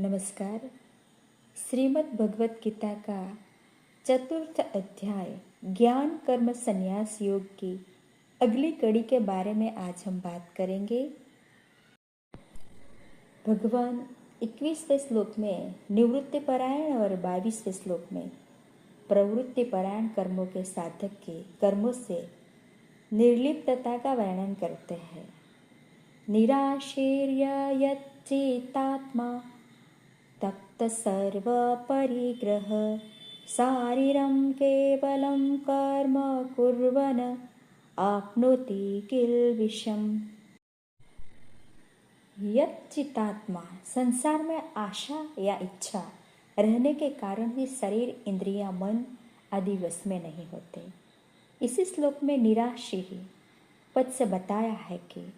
नमस्कार। श्रीमद् भगवत गीता का चतुर्थ अध्याय ज्ञान कर्म संन्यास योग की अगली कड़ी के बारे में आज हम बात करेंगे। भगवान 21वें श्लोक में निवृत्ति परायण और 22वें श्लोक में प्रवृत्ति परायण कर्मों के साधक के कर्मों से निर्लिप्तता का वर्णन करते हैं। निराशीर्य यच्चेतात्मा तप्त सर्व परिग्रह शारीरं केवलं कर्म कुर्वन् आप्नोति किल्बिषम्। यच्चितात्मा संसार में आशा या इच्छा रहने के ही शरीर इंद्रियां मन आदि वश में नहीं होते। इसी श्लोक में निराशी पद से बताया है कि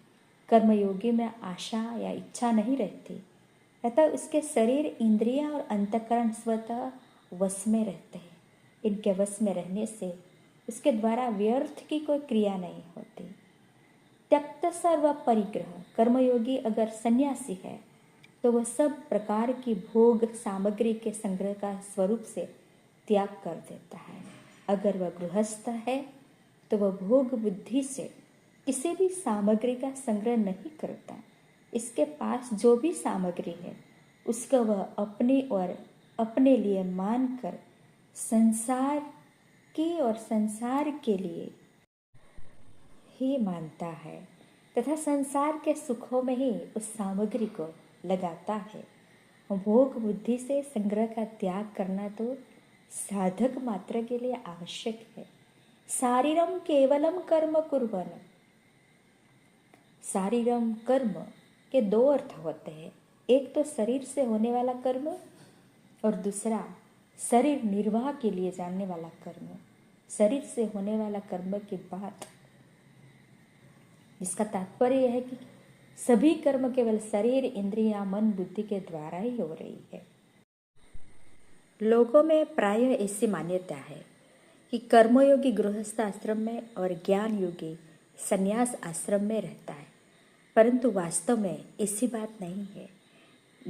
कर्मयोगी में आशा या इच्छा नहीं रहती, अतः उसके शरीर इंद्रियां और अंतःकरण स्वतः वश में रहते हैं। इनके वश में रहने से उसके द्वारा व्यर्थ की कोई क्रिया नहीं होती। त्यक्त सर्व परिग्रह कर्मयोगी अगर सन्यासी है तो वह सब प्रकार की भोग सामग्री के संग्रह का स्वरूप से त्याग कर देता है। अगर वह गृहस्थ है तो वह भोग बुद्धि से किसी भी सामग्री का संग्रह नहीं करता। इसके पास जो भी सामग्री है उसका वह अपने और अपने लिए मानकर संसार की और संसार के लिए ही मानता है तथा संसार के सुखों में ही उस सामग्री को लगाता है। भोग बुद्धि से संग्रह का त्याग करना तो साधक मात्र के लिए आवश्यक है। शारीरम केवलम कर्म कुर्वन्। शारीरम कर्म के दो अर्थ होते हैं, एक तो शरीर से होने वाला कर्म और दूसरा शरीर निर्वाह के लिए जानने वाला कर्म। शरीर से होने वाला कर्म की बात इसका तात्पर्य है कि सभी कर्म केवल शरीर इंद्रियां मन बुद्धि के द्वारा ही हो रही है। लोगों में प्रायः ऐसी मान्यता है कि कर्मयोगी गृहस्थ आश्रम में और ज्ञान योगी संन्यास आश्रम में रहता है, परंतु वास्तव में ऐसी बात नहीं है।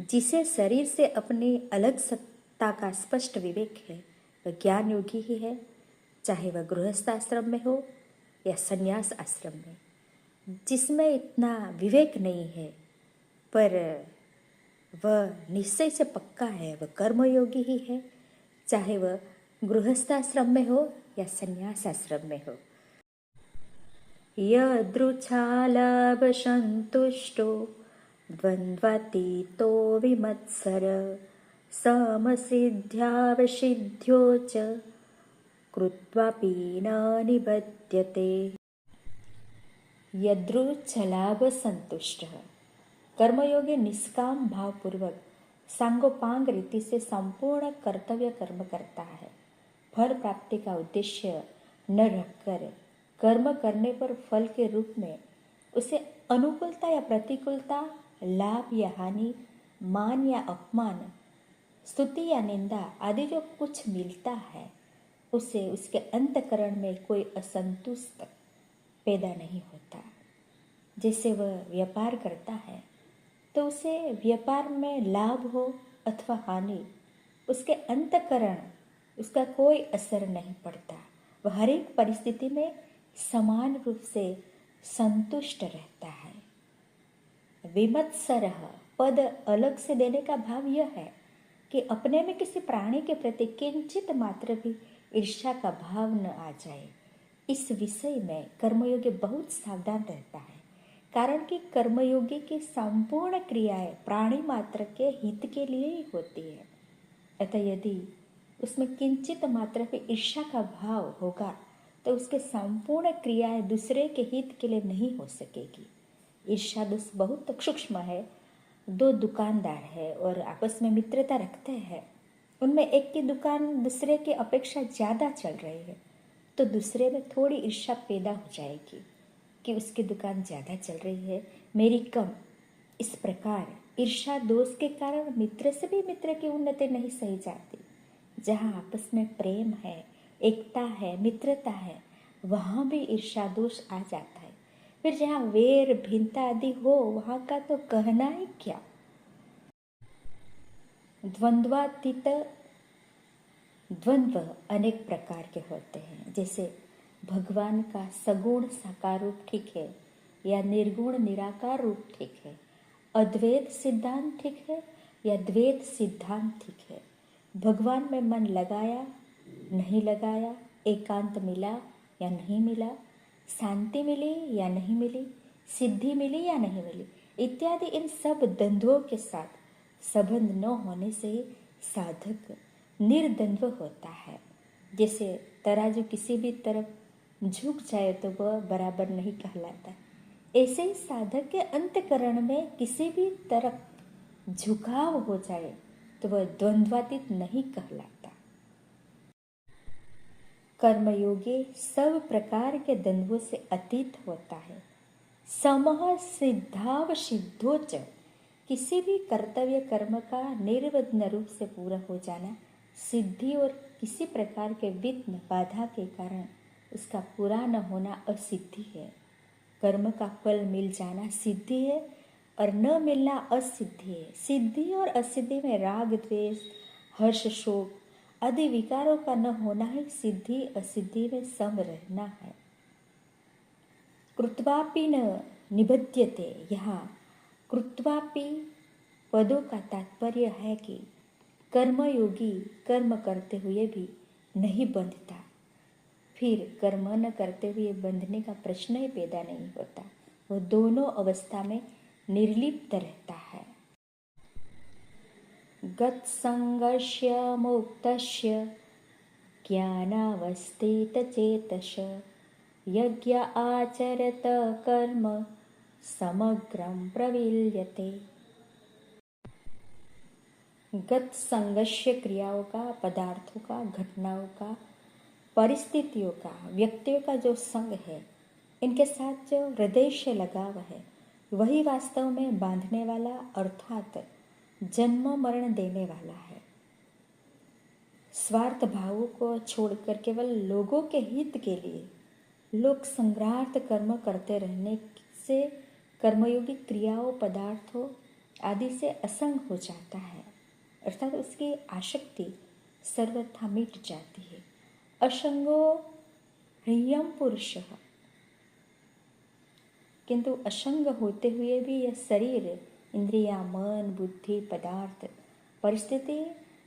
जिसे शरीर से अपनी अलग सत्ता का स्पष्ट विवेक है वह ज्ञान योगी ही है, चाहे वह गृहस्थ आश्रम में हो या संन्यास आश्रम में। जिसमें इतना विवेक नहीं है पर वह निश्चय से पक्का है वह कर्मयोगी ही है, चाहे वह गृहस्थ आश्रम में हो या संन्यास आश्रम में हो। यदृच्छालाभसन्तुष्टो द्वन्द्वातीतो विमत्सर समसिद्ध्यावसिद्ध्यो च कृत्वापि न निबध्यते। यदृच्छलाभसंतुष्ट कर्मयोगी निष्काम भावपूर्वक सांगोपांग रीति से संपूर्ण कर्तव्य कर्म करता है। फल प्राप्ति का उद्देश्य न रखकर कर्म करने पर फल के रूप में उसे अनुकूलता या प्रतिकूलता, लाभ या हानि, मान या अपमान, स्तुति या निंदा आदि जो कुछ मिलता है उसे उसके अंतःकरण में कोई असंतुष्ट पैदा नहीं होता। जैसे वह व्यापार करता है तो उसे व्यापार में लाभ हो अथवा हानि उसके अंतःकरण उसका कोई असर नहीं पड़ता। वह हर एक परिस्थिति में समान रूप से संतुष्ट रहता है। विमत्सरः पद अलग से देने का भाव यह है कि अपने में किसी प्राणी के प्रति किंचित मात्र भी ईर्ष्या का भाव न आ जाए। इस विषय में कर्मयोगी बहुत सावधान रहता है, कारण कि कर्मयोगी की संपूर्ण क्रियाएं प्राणी मात्र के हित के लिए ही होती है। अतः यदि उसमें किंचित मात्र भी ईर्ष्या का भाव होगा तो उसके संपूर्ण क्रियाएं दूसरे के हित के लिए नहीं हो सकेगी। ईर्ष्या दोष बहुत सूक्ष्म है। दो दुकानदार है और आपस में मित्रता रखते हैं, उनमें एक की दुकान दूसरे की अपेक्षा ज़्यादा चल रही है तो दूसरे में थोड़ी ईर्ष्या पैदा हो जाएगी कि उसकी दुकान ज़्यादा चल रही है, मेरी कम। इस प्रकार ईर्ष्या दोष के कारण मित्र से भी मित्र की उन्नति नहीं सही जाती। जहाँ आपस में प्रेम है, एकता है, मित्रता है, वहाँ भी ईर्ष्या दोष आ जाता है। फिर जहाँ वेर भिन्नता आदि हो वहाँ का तो कहना ही क्या। द्वंद्वातीत द्वंद्व अनेक प्रकार के होते हैं। जैसे भगवान का सगुण साकार रूप ठीक है या निर्गुण निराकार रूप ठीक है, अद्वैत सिद्धांत ठीक है या द्वैत सिद्धांत ठीक है, भगवान में मन लगाया नहीं लगाया, एकांत मिला या नहीं मिला, शांति मिली या नहीं मिली, सिद्धि मिली या नहीं मिली इत्यादि, इन सब द्वंद्वों के साथ संबंध न होने से ही साधक निर्द्वंद्व होता है। जैसे तराजू किसी भी तरफ झुक जाए तो वह बराबर नहीं कहलाता, ऐसे ही साधक के अंतकरण में किसी भी तरफ झुकाव हो जाए तो वह द्वंद्वातीत नहीं कहलाता। कर्मयोगी सब प्रकार के द्वंद्वों से अतीत होता है। समः सिद्धाव सिद्धोच, किसी भी कर्तव्य कर्म का निर्विघ्न रूप से पूरा हो जाना सिद्धि और किसी प्रकार के विघ्न बाधा के कारण उसका पूरा न होना असिद्धि है। कर्म का फल मिल जाना सिद्धि है और न मिलना असिद्धि है। सिद्धि और असिद्धि में राग द्वेष हर्ष शोक आदि विकारों का न होना ही सिद्धि असिद्धि में सम रहना है। कृत्वापि न निबध्यते, यहाँ कृत्वापि पदों का तात्पर्य है कि कर्मयोगी कर्म करते हुए भी नहीं बंधता, फिर कर्म न करते हुए बंधने का प्रश्न ही पैदा नहीं होता, वो दोनों अवस्था में निर्लिप्त रहता है। गत्संगस्य मुक्तस्य ज्ञानावस्थित चेतस यज्ञ आचरत कर्म समग्रं प्रविल्यते। गत संघर्ष क्रियाओं का, पदार्थों का, घटनाओं का, परिस्थितियों का, व्यक्तियों का जो संग है, इनके साथ जो हृदय से लगाव है, वही वास्तव में बांधने वाला अर्थात जन्म मरण देने वाला है। स्वार्थ भावों को छोड़कर केवल लोगों के हित के लिए लोक संग्रहार्थ कर्म करते रहने से कर्मयोगी क्रियाओं, पदार्थों आदि से असंग हो जाता है, अर्थात उसकी आसक्ति सर्वथा मिट जाती है। असंगो ह्रियम पुरुष, किंतु असंग होते हुए भी यह शरीर, इंद्रिया, मन, बुद्धि, पदार्थ, परिस्थिति,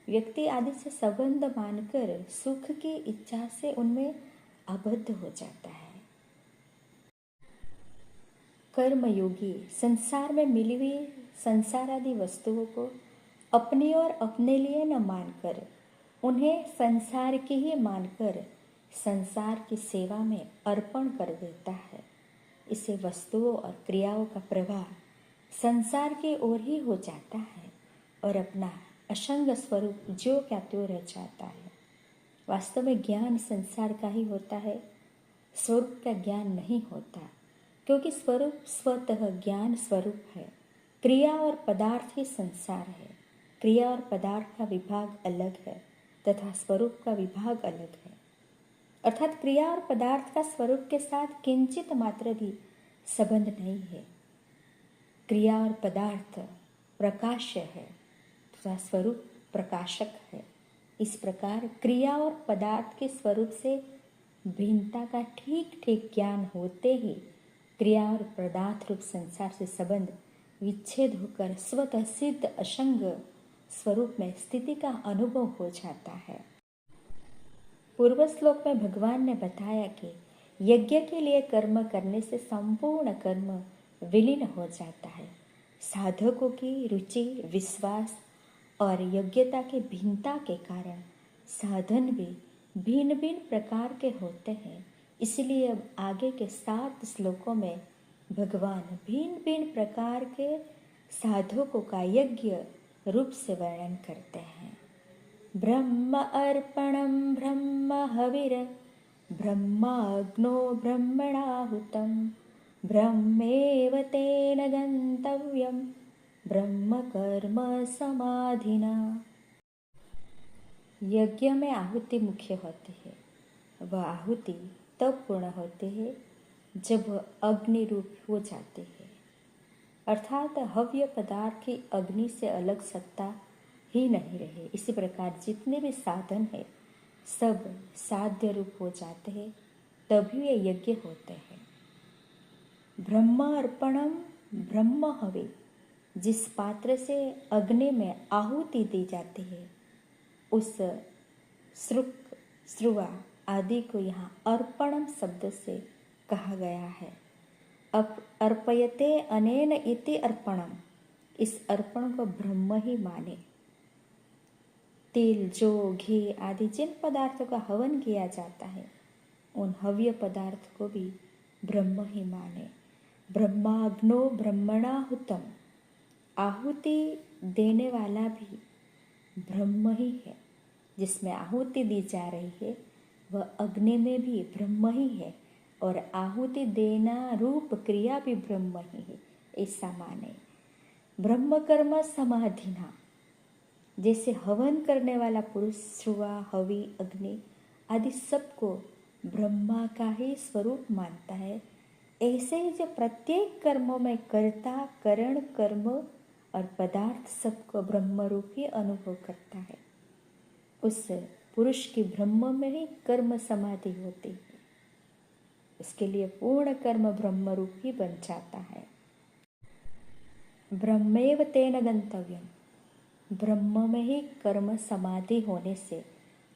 व्यक्ति आदि से संबंध मानकर सुख की इच्छा से उनमें आबद्ध हो जाता है। कर्मयोगी संसार में मिली हुई संसार आदि वस्तुओं को अपनी और अपने लिए न मानकर, उन्हें संसार की ही मानकर संसार की सेवा में अर्पण कर देता है। इसे वस्तुओं और क्रियाओं का प्रवाह संसार की ओर ही हो जाता है और अपना असंग स्वरूप जो क्या त्यों रह जाता है। वास्तव में ज्ञान संसार का ही होता है, स्वरूप का ज्ञान नहीं होता, क्योंकि स्वरूप स्वतः ज्ञान स्वरूप है। क्रिया और पदार्थ ही संसार है। क्रिया और पदार्थ का विभाग अलग है तथा स्वरूप का विभाग अलग है, अर्थात क्रिया और पदार्थ का स्वरूप के साथ किंचित मात्र भी संबंध नहीं है। क्रिया और पदार्थ प्रकाश्य है तथा स्वरूप प्रकाशक है। इस प्रकार क्रिया और पदार्थ के स्वरूप से भिन्नता का ठीक ठीक ज्ञान होते ही क्रिया और पदार्थ रूप संसार से संबंध विच्छेद होकर स्वतः सिद्ध असंग स्वरूप में स्थिति का अनुभव हो जाता है। पूर्व श्लोक में भगवान ने बताया कि यज्ञ के लिए कर्म करने से संपूर्ण कर्म विलीन हो जाता है। साधकों की रुचि, विश्वास और योग्यता की भिन्नता के कारण साधन भी भिन्न भिन्न प्रकार के होते हैं। इसलिए अब आगे के 7 श्लोकों में भगवान भिन्न भिन्न प्रकार के साधकों का यज्ञ रूप से वर्णन करते हैं। ब्रह्म अर्पणम ब्रह्म हविर ब्रह्माग्नो ब्रह्मणाहुतम ब्रह्मेव तेन गंतव्यम ब्रह्म कर्म समाधिना। यज्ञ में आहुति मुख्य होती है। वह आहुति तब पूर्ण होती है जब अग्नि रूप हो जाती है, अर्थात हव्य पदार्थ की अग्नि से अलग सत्ता ही नहीं रहे। इसी प्रकार जितने भी साधन है सब साध्य रूप हो जाते हैं, तभी ये यज्ञ होते हैं। ब्रह्म अर्पणम ब्रह्म हवे, जिस पात्र से अग्नि में आहुति दी जाती है उस श्रुक श्रुवा आदि को यहाँ अर्पणम शब्द से कहा गया है। अर्पयते अनेन इति अर्पणम, इस अर्पण को ब्रह्म ही माने। तिल, जौ, घी आदि जिन पदार्थों का हवन किया जाता है उन हव्य पदार्थ को भी ब्रह्म ही माने। ब्रह्माग्नो ब्रह्मणाहुतम, आहुति देने वाला भी ब्रह्म ही है। जिसमें आहुति दी जा रही है वह अग्नि में भी ब्रह्म ही है और आहुति देना रूप क्रिया भी ब्रह्म ही है, ऐसा माने। ब्रह्म कर्म समाधिना, जैसे हवन करने वाला पुरुष श्रुवा, हवि, अग्नि आदि सबको ब्रह्मा का ही स्वरूप मानता है, ऐसे ही जो प्रत्येक कर्मों में कर्ता, करण, कर्म और पदार्थ सबको ब्रह्म रूप ही अनुभव करता है, उस पुरुष की ब्रह्म में ही कर्म समाधि होती है। उसके लिए पूर्ण कर्म ब्रह्म रूप ही बन जाता है। ब्रह्मेव तेन गंतव्यम, ब्रह्म में ही कर्म समाधि होने से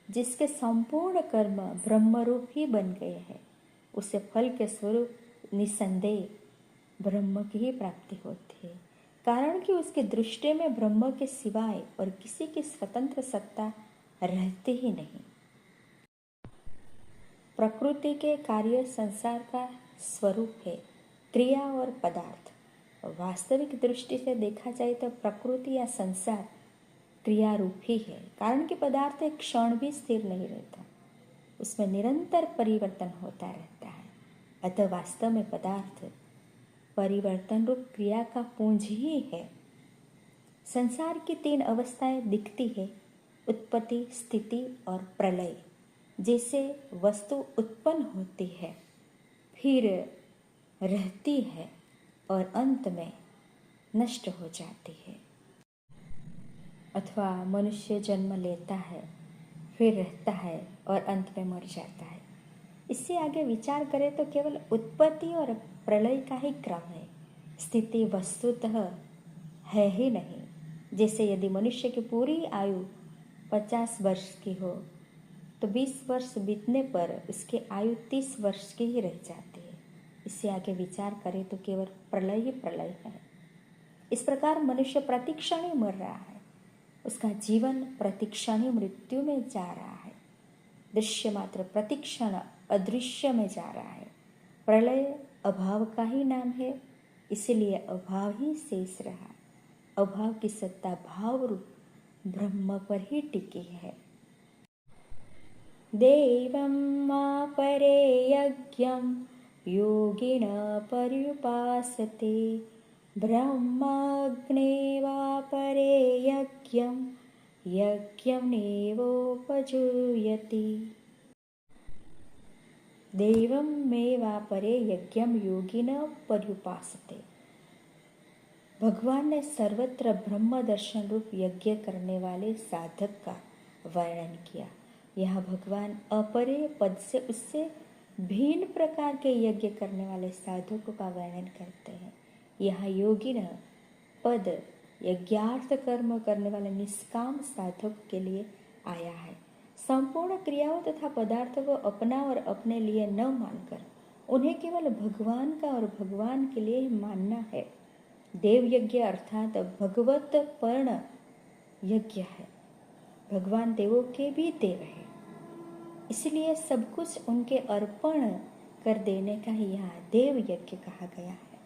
जिसके संपूर्ण कर्म ब्रह्म रूप ही बन गए हैं, उसे फल के स्वरूप निसंदेह ब्रह्म की ही प्राप्ति होती है। कारण कि उसकी दृष्टि में ब्रह्म के सिवाय और किसी की स्वतंत्र सत्ता रहती ही नहीं। प्रकृति के कार्य संसार का स्वरूप है क्रिया और पदार्थ। वास्तविक दृष्टि से देखा जाए तो प्रकृति या संसार क्रिया रूप ही है, कारण कि पदार्थ एक क्षण भी स्थिर नहीं रहता, उसमें निरंतर परिवर्तन होता रहता है। अतः वास्तव में पदार्थ परिवर्तन रूप क्रिया का पुंज ही है। संसार की 3 अवस्थाएं दिखती है, उत्पत्ति, स्थिति और प्रलय। जैसे वस्तु उत्पन्न होती है, फिर रहती है और अंत में नष्ट हो जाती है, अथवा मनुष्य जन्म लेता है, फिर रहता है और अंत में मर जाता है। इससे आगे विचार करें तो केवल उत्पत्ति और प्रलय का ही क्रम है, स्थिति वस्तुतः है ही नहीं। जैसे यदि मनुष्य की पूरी आयु 50 वर्ष की हो तो 20 वर्ष बीतने पर उसकी आयु 30 वर्ष की ही रह जाती है। इससे आगे विचार करें तो केवल प्रलय ही प्रलय है। इस प्रकार मनुष्य प्रतिक्षण ही मर रहा है, उसका जीवन प्रतिक्षण ही मृत्यु में जा रहा है। दृश्य मात्र प्रतिक्षण अदृश्य में जा रहा है। प्रलय अभाव का ही नाम है, इसलिए अभाव ही शेष रहा। अभाव की सत्ता भाव रूप ब्रह्म पर ही टिकी है। देवं मापरे यज्ञं योगिन पर्युपासते, ब्रह्माग्ने वापरे यज्ञं यज्ञं नेवोपजुह्यति। देवं मे वापरे यज्ञं योगिन पर्युपासते। भगवान ने सर्वत्र ब्रह्म दर्शन रूप यज्ञ करने वाले साधक का वर्णन किया। यहाँ भगवान अपरे पद से उससे भिन्न प्रकार के यज्ञ करने वाले साधकों का वर्णन करते हैं। यहाँ योगिन पद यज्ञार्थ कर्म करने वाले निष्काम साधक के लिए आया है। संपूर्ण क्रियाओं तथा पदार्थों को अपना और अपने लिए न मानकर उन्हें केवल भगवान का और भगवान के लिए ही मानना है। देव यज्ञ अर्थात भगवत पर्ण यज्ञ है। भगवान देवों के भी देव है, इसलिए सब कुछ उनके अर्पण कर देने का ही यहाँ देव यज्ञ कहा गया है।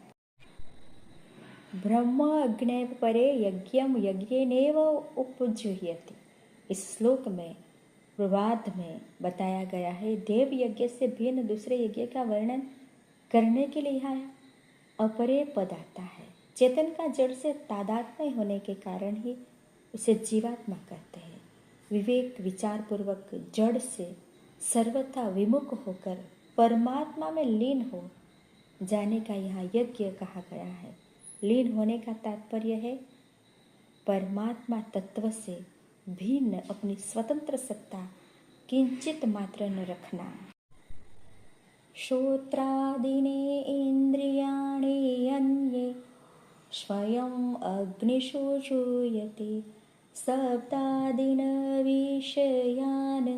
ब्रह्म अग्ने परे यज्ञम यज्ञेनेव उपजुह्यति। इस श्लोक में पूर्वार्ध में बताया गया है देव यज्ञ से भिन्न दूसरे यज्ञ का वर्णन करने के लिए यहाँ अपरे पद आता है। चेतन का जड़ से तादात्म्य होने के कारण ही उसे जीवात्मा कहते हैं। विवेक विचार पूर्वक जड़ से सर्वथा विमुख होकर परमात्मा में लीन हो जाने का यहाँ यज्ञ कहा गया है। लीन होने का तात्पर्य है परमात्मा तत्व से भिन्न अपनी स्वतंत्र सत्ता किंचित मात्र न रखना। श्रोत्रादीनि इन्द्रियाणि अन्ये स्वयं अग्निषु जूयते शब्दादीन् विषयान्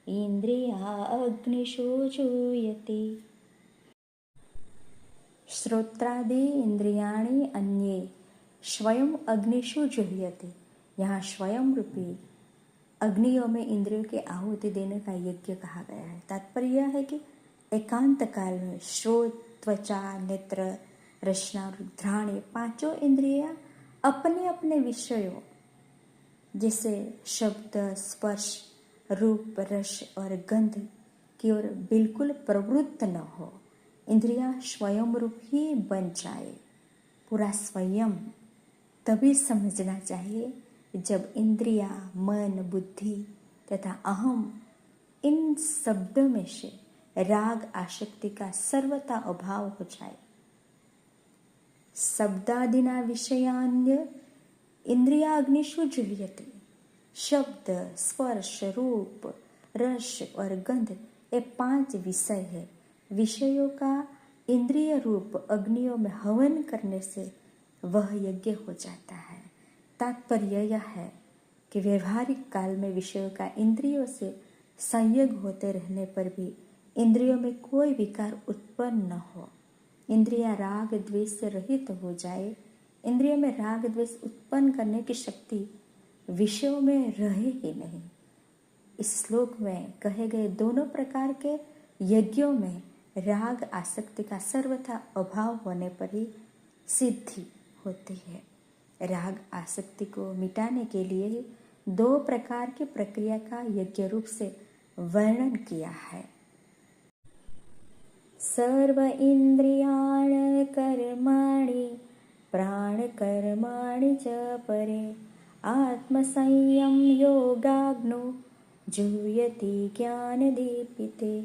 इंद्रिया अग्निषु जूयते। श्रोत्रादि इंद्रियाणि अन्ये स्वयं अग्निषु जुह्यते। यहाँ स्वयं रूपी अग्नियों में इंद्रियों की आहुति देने का यज्ञ कहा गया है। तात्पर्य यह है कि एकांत काल में श्रोत, त्वचा, नेत्र, रसना और घ्राण पांचों इंद्रियां अपने अपने विषयों जैसे शब्द, स्पर्श, रूप, रस और गंध की ओर बिल्कुल प्रवृत्त न हो। इंद्रियां स्वयं रूप ही बन जाए। पूरा स्वयं तभी समझना चाहिए जब इंद्रिया, मन, बुद्धि तथा अहम इन शब्दों में से राग आसक्ति का सर्वथा अभाव हो जाए। शब्दादिना विषयान्य इंद्रियाग्निषु जुह्यते। शब्द, स्पर्श, रूप, रस और गंध ये 5 विषय है। विषयों का इंद्रिय रूप अग्नियों में हवन करने से वह यज्ञ हो जाता है। तात्पर्य यह है कि व्यवहारिक काल में विषयों का इंद्रियों से संयोग होते रहने पर भी इंद्रियों में कोई विकार उत्पन्न न हो। इंद्रियां राग द्वेष से रहित हो जाए। इंद्रियों में राग द्वेष उत्पन्न करने की शक्ति विषयों में रहे ही नहीं। इस श्लोक में कहे गए दोनों प्रकार के यज्ञों में राग आसक्ति का सर्वथा अभाव होने पर ही सिद्धि होती है। राग आसक्ति को मिटाने के लिए ही 2 प्रकार की प्रक्रिया का यज्ञ रूप से वर्णन किया है। सर्व इंद्रियाण कर्माणि प्राण कर्माणि च परे आत्मसंयम योगाग्नो जुह्यति ज्ञान दीपिते।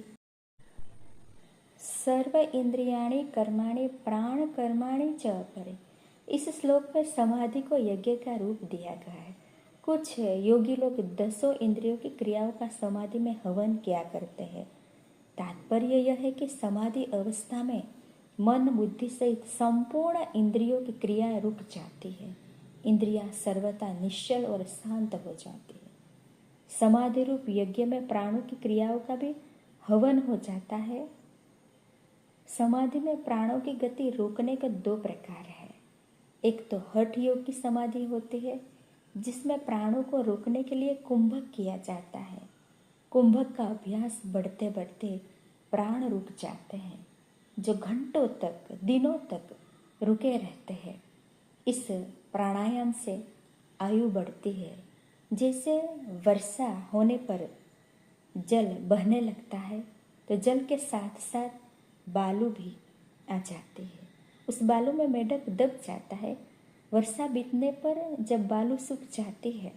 सर्व इंद्रियाणि कर्माणि प्राण कर्माणि च परे। इस श्लोक में समाधि को यज्ञ का रूप दिया गया है। कुछ योगी लोग 10 इंद्रियों की क्रियाओं का समाधि में हवन किया करते हैं। तात्पर्य यह है कि समाधि अवस्था में मन, बुद्धि सहित संपूर्ण इंद्रियों की क्रियाएं रुक जाती है। इंद्रियां सर्वथा निश्चल और शांत हो जाती है। समाधि रूप यज्ञ में प्राणों की क्रियाओं का भी हवन हो जाता है। समाधि में प्राणों की गति रोकने के 2 प्रकार है। एक तो हठ योग की समाधि होती है जिसमें प्राणों को रोकने के लिए कुंभक किया जाता है। कुंभक का अभ्यास बढ़ते बढ़ते प्राण रुक जाते हैं, जो घंटों तक, दिनों तक रुके रहते हैं। इस प्राणायाम से आयु बढ़ती है। जैसे वर्षा होने पर जल बहने लगता है तो जल के साथ साथ बालू भी आ जाती है। उस बालू में मेढक दब जाता है। वर्षा बीतने पर जब बालू सूख जाती है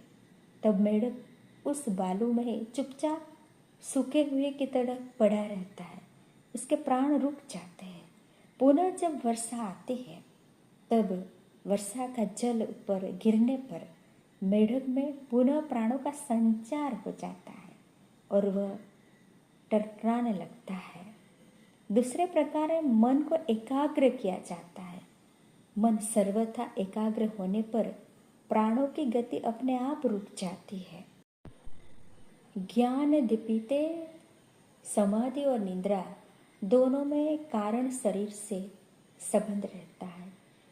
तब मेढक उस बालू में चुपचाप सूखे हुए की तरह पड़ा रहता है। उसके प्राण रुक जाते हैं। पुनः जब वर्षा आती है तब वर्षा का जल ऊपर गिरने पर मेढक में पुनः प्राणों का संचार हो जाता है और वह टरटराने लगता है। दूसरे प्रकार है मन को एकाग्र किया जाता है। मन सर्वथा एकाग्र होने पर प्राणों की गति अपने आप रुक जाती है। ज्ञान दीपिते। समाधि और निद्रा दोनों में कारण शरीर से संबंध रहता है,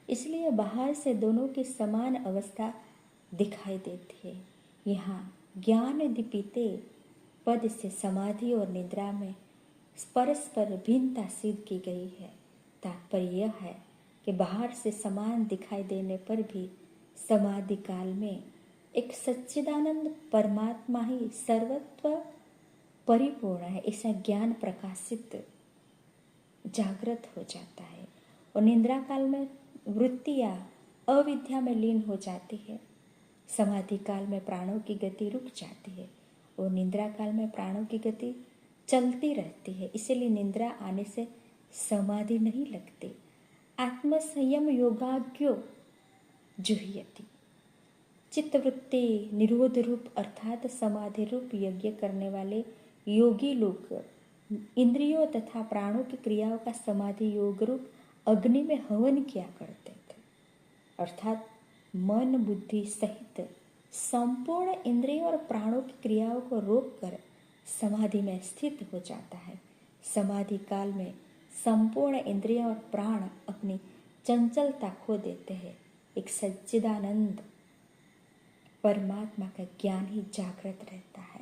इसलिए बाहर से दोनों की समान अवस्था दिखाई देती है। यहाँ ज्ञान दीपिते पद से समाधि और निद्रा में परस्पर भिन्नता सिद्ध की गई है। तात्पर्य यह है कि बाहर से समान दिखाई देने पर भी समाधि काल में एक सच्चिदानंद परमात्मा ही सर्वत्व परिपूर्ण है, ऐसा ज्ञान प्रकाशित जागृत हो जाता है। और निद्रा काल में वृत्तियां अविद्या में लीन हो जाती है। समाधि काल में प्राणों की गति रुक जाती है और निद्रा काल में प्राणों की गति चलती रहती है। इसीलिए निद्रा आने से समाधि नहीं लगती। आत्मसंयम योगाग्यो जुह्यति। चित्तवृत्ति निरोध रूप अर्थात समाधि रूप यज्ञ करने वाले योगी लोग इंद्रियों तथा प्राणों की क्रियाओं का समाधि योग रूप अग्नि में हवन किया करते थे। अर्थात मन बुद्धि सहित संपूर्ण इंद्रियों और प्राणों की क्रियाओं को रोककर समाधि में स्थित हो जाता है। समाधि काल में संपूर्ण इंद्रियों और प्राण अपनी चंचलता खो देते हैं। एक सच्चिदानंद परमात्मा का ज्ञान ही जागृत रहता है।